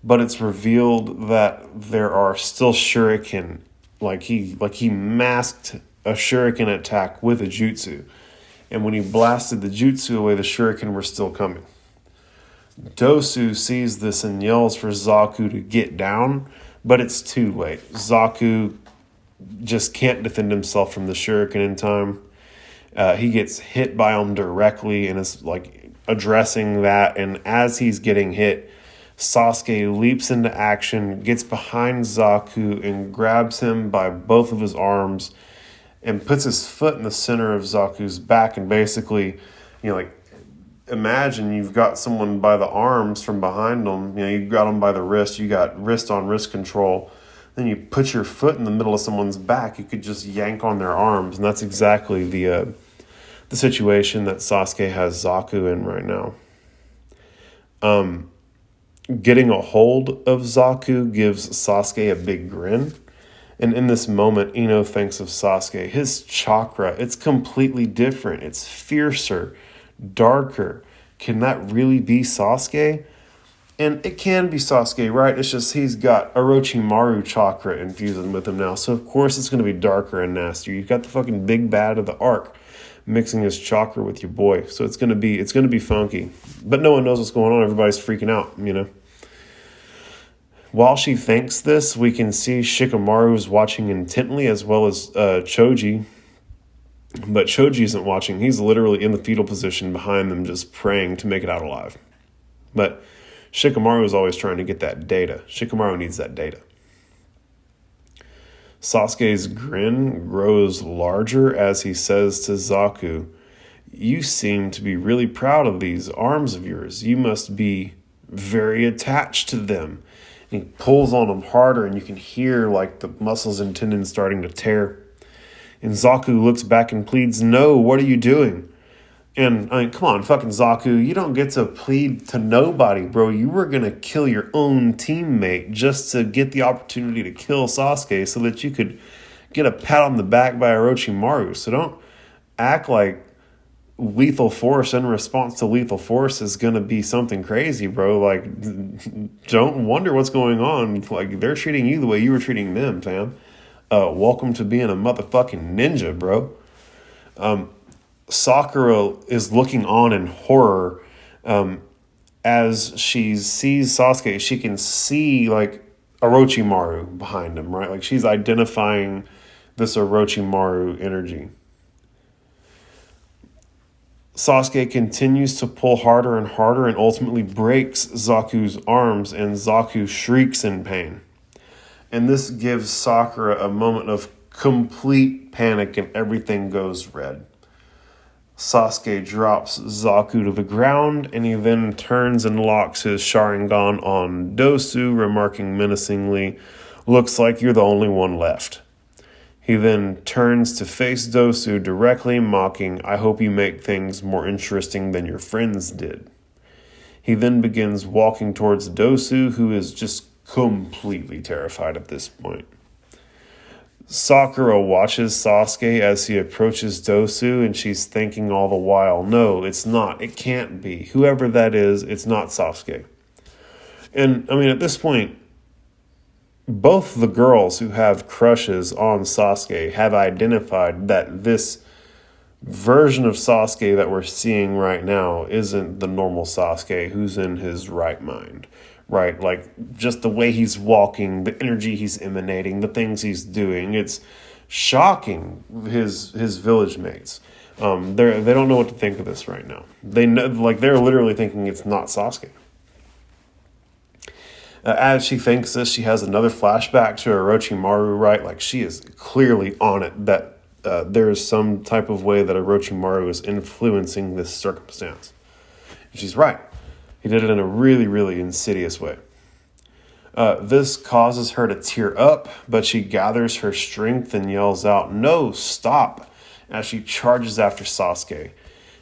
but it's revealed that there are still shuriken. Like he masked a shuriken attack with a jutsu. And when he blasted the jutsu away, the shuriken were still coming. Dosu sees this and yells for Zaku to get down, but it's too late. Zaku just can't defend himself from the shuriken in time. He gets hit by him directly and is like addressing that. And as he's getting hit, Sasuke leaps into action, gets behind Zaku and grabs him by both of his arms and puts his foot in the center of Zaku's back and basically, like imagine you've got someone by the arms from behind them, you've got them by the wrist, you got wrist on wrist control, then you put your foot in the middle of someone's back, you could just yank on their arms, and that's exactly the situation that Sasuke has Zaku in right now. Getting a hold of Zaku gives Sasuke a big grin. And in this moment, Ino thinks of Sasuke. His chakra, it's completely different. It's fiercer, darker. Can that really be Sasuke? And it can be Sasuke, right? It's just he's got Orochimaru chakra infusing with him now. So of course it's going to be darker and nastier. You've got the fucking big bad of the arc mixing his chakra with your boy. So it's going to be funky. But no one knows what's going on. Everybody's freaking out, While she thinks this, we can see Shikamaru is watching intently as well as Choji. But Choji isn't watching. He's literally in the fetal position behind them just praying to make it out alive. But Shikamaru is always trying to get that data. Shikamaru needs that data. Sasuke's grin grows larger as he says to Zaku, "You seem to be really proud of these arms of yours. You must be very attached to them." And he pulls on them harder and you can hear like the muscles and tendons starting to tear. And Zaku looks back and pleads, "No, what are you doing?" And I mean, come on, fucking Zaku, you don't get to plead to nobody, bro. You were going to kill your own teammate just to get the opportunity to kill Sasuke so that you could get a pat on the back by Orochimaru. So don't act like lethal force in response to lethal force is going to be something crazy, bro. Like, don't wonder what's going on. Like, they're treating you the way you were treating them, fam. Welcome to being a motherfucking ninja, bro. Sakura is looking on in horror as she sees Sasuke. She can see like Orochimaru behind him, right? Like she's identifying this Orochimaru energy. Sasuke continues to pull harder and harder and ultimately breaks Zaku's arms, and Zaku shrieks in pain. And this gives Sakura a moment of complete panic and everything goes red. Sasuke drops Zaku to the ground, and he then turns and locks his Sharingan on Dosu, remarking menacingly, "Looks like you're the only one left." He then turns to face Dosu directly, mocking, "I hope you make things more interesting than your friends did." He then begins walking towards Dosu, who is just completely terrified at this point. Sakura watches Sasuke as he approaches Dosu, and she's thinking all the while, no, it's not. It can't be. Whoever that is, it's not Sasuke. And, I mean, at this point, both the girls who have crushes on Sasuke have identified that this version of Sasuke that we're seeing right now isn't the normal Sasuke who's in his right mind. Right, like just the way he's walking, the energy he's emanating, the things he's doing. It's shocking his village mates. They don't know what to think of this right now. They know, like they're literally thinking it's not Sasuke. As she thinks this, she has another flashback to Orochimaru. Right, like she is clearly on it that there is some type of way that Orochimaru is influencing this circumstance. And she's right. He did it in a really, really insidious way. This causes her to tear up, but she gathers her strength and yells out, "No, stop," as she charges after Sasuke.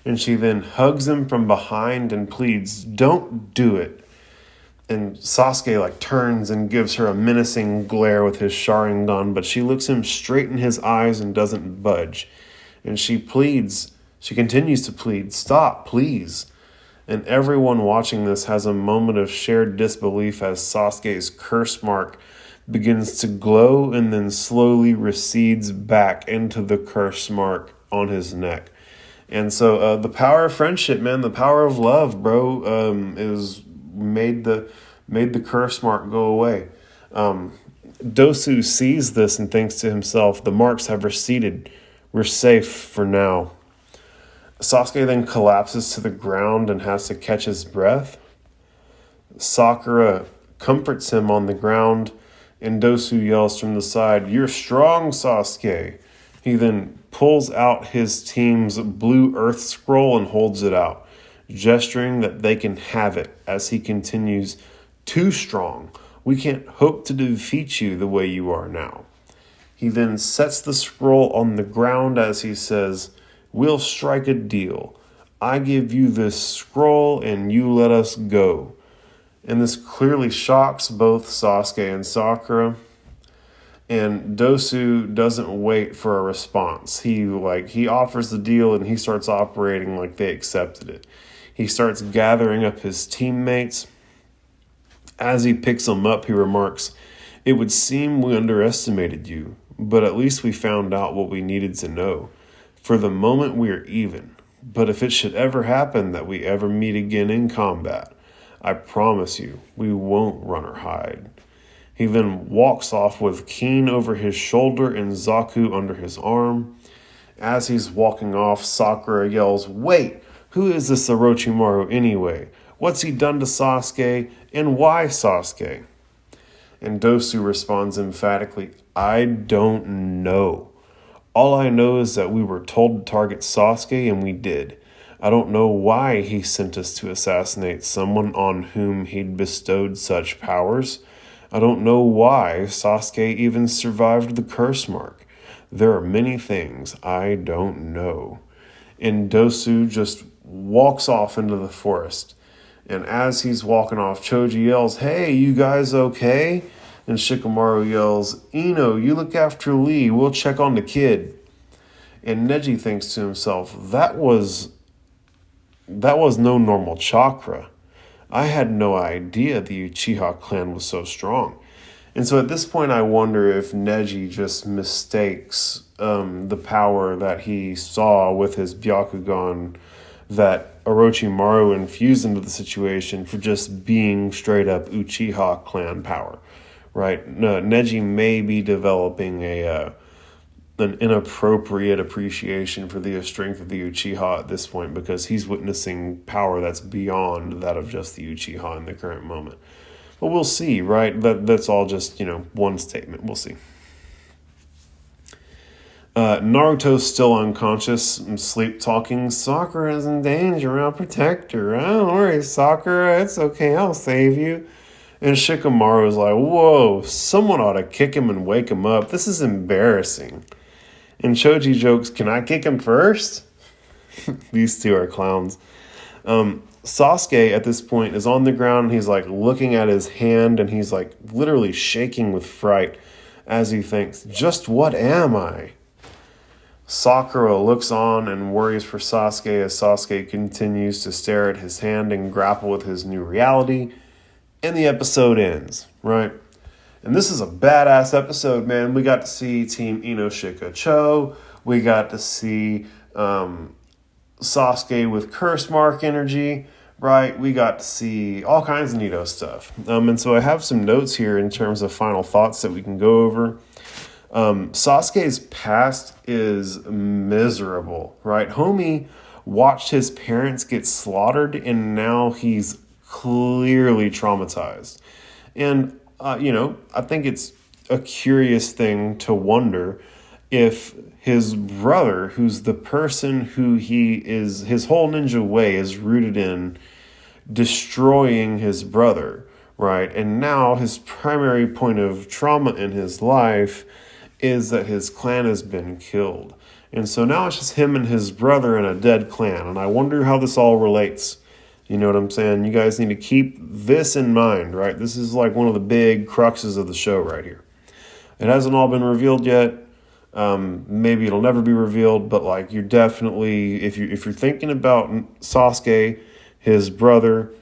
And she then hugs him from behind and pleads, "Don't do it." And Sasuke turns and gives her a menacing glare with his Sharingan, but she looks him straight in his eyes and doesn't budge. And she continues to plead, "Stop, please." And everyone watching this has a moment of shared disbelief as Sasuke's curse mark begins to glow and then slowly recedes back into the curse mark on his neck. And so the power of friendship, man, the power of love, bro, is made the curse mark go away. Dosu sees this and thinks to himself, the marks have receded. We're safe for now. Sasuke then collapses to the ground and has to catch his breath. Sakura comforts him on the ground, and Dosu yells from the side, "You're strong, Sasuke." He then pulls out his team's blue earth scroll and holds it out, gesturing that they can have it as he continues, "Too strong. We can't hope to defeat you the way you are now." He then sets the scroll on the ground as he says, "We'll strike a deal. I give you this scroll and you let us go." And this clearly shocks both Sasuke and Sakura. And Dosu doesn't wait for a response. He offers the deal and he starts operating like they accepted it. He starts gathering up his teammates. As he picks them up, he remarks, "It would seem we underestimated you, but at least we found out what we needed to know. For the moment, we are even. But if it should ever happen that we ever meet again in combat, I promise you, we won't run or hide." He then walks off with Kin over his shoulder and Zaku under his arm. As he's walking off, Sakura yells, "Wait, who is this Orochimaru anyway? What's he done to Sasuke, and why Sasuke?" And Dosu responds emphatically, "I don't know. All I know is that we were told to target Sasuke, and we did. I don't know why he sent us to assassinate someone on whom he'd bestowed such powers. I don't know why Sasuke even survived the curse mark. There are many things I don't know." And Dosu just walks off into the forest. And as he's walking off, Choji yells, "Hey, you guys okay?" And Shikamaru yells, "Ino, you look after Lee. We'll check on the kid." And Neji thinks to himself, that was no normal chakra. I had no idea the Uchiha clan was so strong. And so at this point, I wonder if Neji just mistakes the power that he saw with his Byakugan that Orochimaru infused into the situation for just being straight up Uchiha clan power, right? No, Neji may be developing an inappropriate appreciation for the strength of the Uchiha at this point because he's witnessing power that's beyond that of just the Uchiha in the current moment. But we'll see, right? That's all just, one statement. We'll see. Naruto's still unconscious and sleep-talking. "Sakura is in danger. I'll protect her. Don't worry, Sakura. It's okay. I'll save you." And Shikamaru's like, "Whoa, someone ought to kick him and wake him up. This is embarrassing." And Choji jokes, "Can I kick him first?" These two are clowns. Sasuke at this point is on the ground and he's like looking at his hand and he's like literally shaking with fright as he thinks, just what am I? Sakura looks on and worries for Sasuke as Sasuke continues to stare at his hand and grapple with his new reality. And the episode ends, right? And this is a badass episode, man. We got to see Team Ino-Shika-Cho. We got to see Sasuke with curse mark energy, right? We got to see all kinds of neato stuff. And so I have some notes here in terms of final thoughts that we can go over. Sasuke's past is miserable, right? Homie watched his parents get slaughtered and now he's clearly traumatized. And, I think it's a curious thing to wonder if his brother, who's the person who his whole ninja way is rooted in destroying his brother, right? And now his primary point of trauma in his life is that his clan has been killed. And so now it's just him and his brother in a dead clan. And I wonder how this all relates. You know what I'm saying? You guys need to keep this in mind, right? This is like one of the big cruxes of the show right here. It hasn't all been revealed yet. Maybe it'll never be revealed, but like you're definitely, if you're thinking about Sasuke, his brother,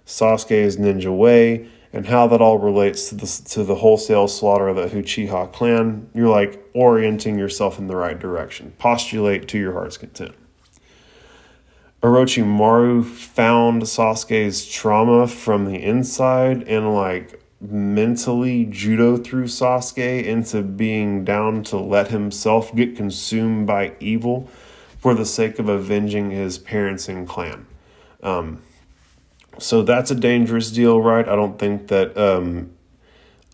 Sasuke's ninja way, and how that all relates to the wholesale slaughter of the Uchiha clan, you're like orienting yourself in the right direction. Postulate to your heart's content. Orochimaru found Sasuke's trauma from the inside and like mentally judo threw Sasuke into being down to let himself get consumed by evil for the sake of avenging his parents and clan. So that's a dangerous deal, right? I don't think that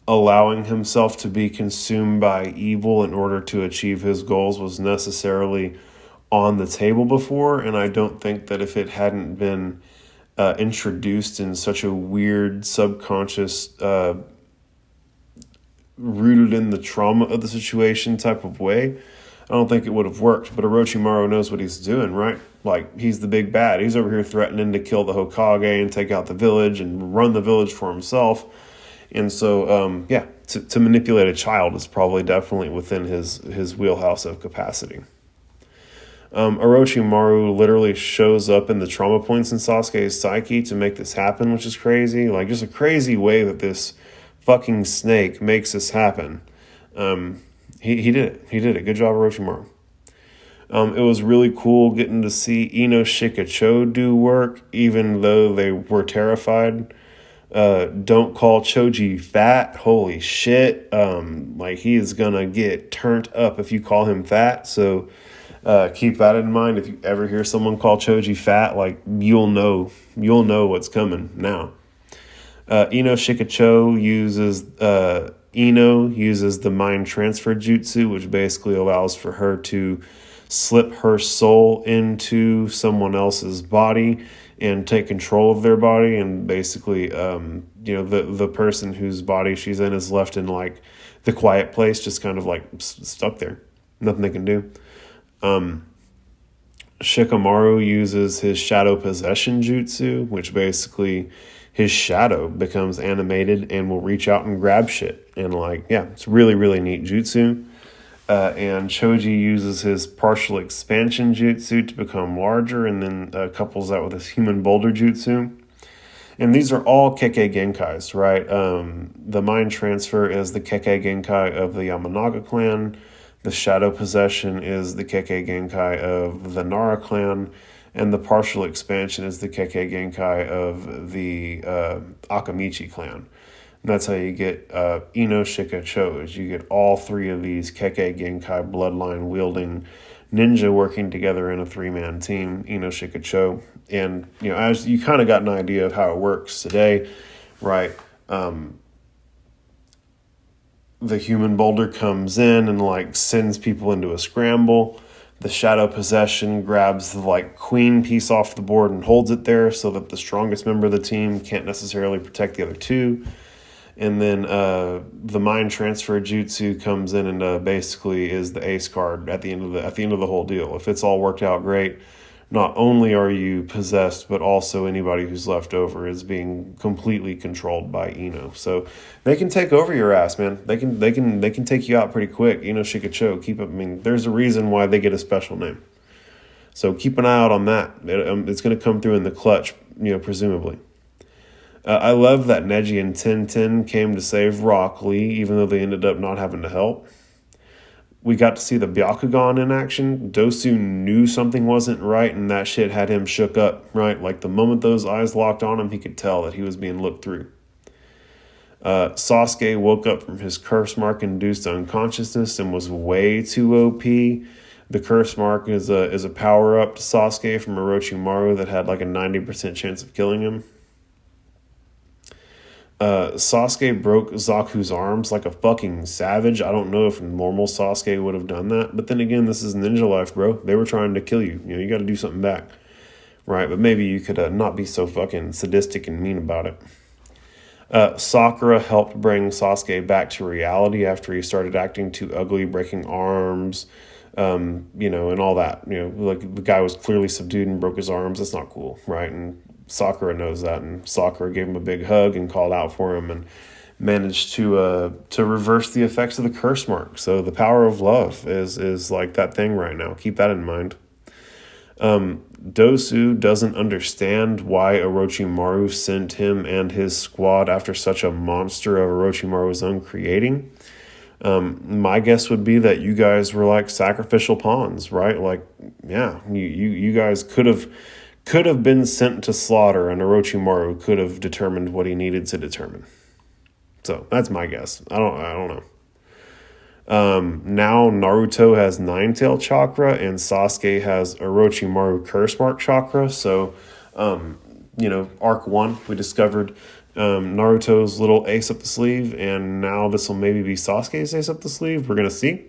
allowing himself to be consumed by evil in order to achieve his goals was necessarily on the table before, and I don't think that if it hadn't been introduced in such a weird subconscious rooted in the trauma of the situation type of way, I don't think it would have worked. But Orochimaru knows what he's doing, right? Like, he's the big bad. He's over here threatening to kill the Hokage and take out the village and run the village for himself. And so, to manipulate a child is probably definitely within his wheelhouse of capacity. Orochimaru literally shows up in the trauma points in Sasuke's psyche to make this happen, which is crazy. Like, just a crazy way that this fucking snake makes this happen. He did it. He did it. Good job, Orochimaru. It was really cool getting to see Ino-Shika-Cho do work, even though they were terrified. Don't call Choji fat. Holy shit. Like, he is gonna get turned up if you call him fat. So keep that in mind. If you ever hear someone call Choji fat, like, you'll know what's coming now. Ino-Shika-Cho uses the mind transfer jutsu, which basically allows for her to slip her soul into someone else's body and take control of their body. And basically, the person whose body she's in is left in like the quiet place, just kind of like stuck there. Nothing they can do. Shikamaru uses his shadow possession jutsu, which basically his shadow becomes animated and will reach out and grab shit. And it's really, really neat jutsu. And Choji uses his partial expansion jutsu to become larger and then couples that with his human boulder jutsu. And these are all Kekkei Genkais, right? The mind transfer is the Kekkei Genkai of the Yamanaga clan. The shadow possession is the Kekkei Genkai of the Nara clan. And the partial expansion is the Kekkei Genkai of the Akamichi clan. And that's how you get Ino-Shika-Cho, is you get all three of these Kekkei Genkai bloodline wielding ninja working together in a three-man team, Ino-Shika-Cho. And, as you kind of got an idea of how it works today, right? The human boulder comes in and sends people into a scramble. The shadow possession grabs the queen piece off the board and holds it there so that the strongest member of the team can't necessarily protect the other two. And then the mind transfer jutsu comes in and basically is the ace card at the end of the whole deal. If it's all worked out great, not only are you possessed, but also anybody who's left over is being completely controlled by Ino. So they can take over your ass, man. They can take you out pretty quick. Ino-Shika-Cho. There's a reason why they get a special name. So keep an eye out on that. It's going to come through in the clutch, presumably. I love that Neji and Tintin came to save Rock Lee, even though they ended up not having to help. We got to see the Byakugan in action. Dosu knew something wasn't right, and that shit had him shook up, right? Like the moment those eyes locked on him, he could tell that he was being looked through. Sasuke woke up from his curse mark-induced unconsciousness and was way too OP. The curse mark is a power-up to Sasuke from Orochimaru that had like a 90% chance of killing him. Sasuke broke Zaku's arms like a fucking savage. I don't know if normal Sasuke would have done that. But then again, this is ninja life, bro. They were trying to kill you. You got to do something back. Right? But maybe you could not be so fucking sadistic and mean about it. Sakura helped bring Sasuke back to reality after he started acting too ugly, breaking arms, and all that. Like the guy was clearly subdued and broke his arms. That's not cool, right? And Sakura knows that, and Sakura gave him a big hug and called out for him and managed to reverse the effects of the curse mark. So the power of love is like that thing right now. Keep that in mind. Dosu doesn't understand why Orochimaru sent him and his squad after such a monster of Orochimaru's own creating. My guess would be that you guys were like sacrificial pawns, right? Like, yeah, you guys could have been sent to slaughter, and Orochimaru could have determined what he needed to determine. So that's my guess. I don't know. Now Naruto has Nine-Tail Chakra, and Sasuke has Orochimaru Curse Mark Chakra. So, Arc 1, we discovered Naruto's little ace up the sleeve, and now this will maybe be Sasuke's ace up the sleeve. We're going to see.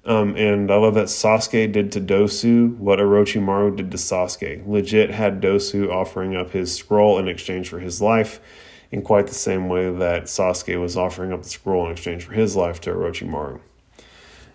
And I love that Sasuke did to Dosu what Orochimaru did to Sasuke. Legit had Dosu offering up his scroll in exchange for his life in quite the same way that Sasuke was offering up the scroll in exchange for his life to Orochimaru.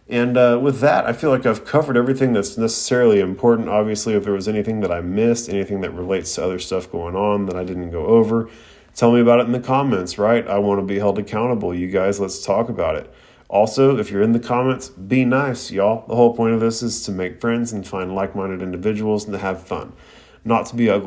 And with that, I feel like I've covered everything that's necessarily important. Obviously, if there was anything that I missed, anything that relates to other stuff going on that I didn't go over, tell me about it in the comments, right? I want to be held accountable. You guys, let's talk about it. Also, if you're in the comments, be nice, y'all. The whole point of this is to make friends and find like-minded individuals and to have fun, not to be ugly.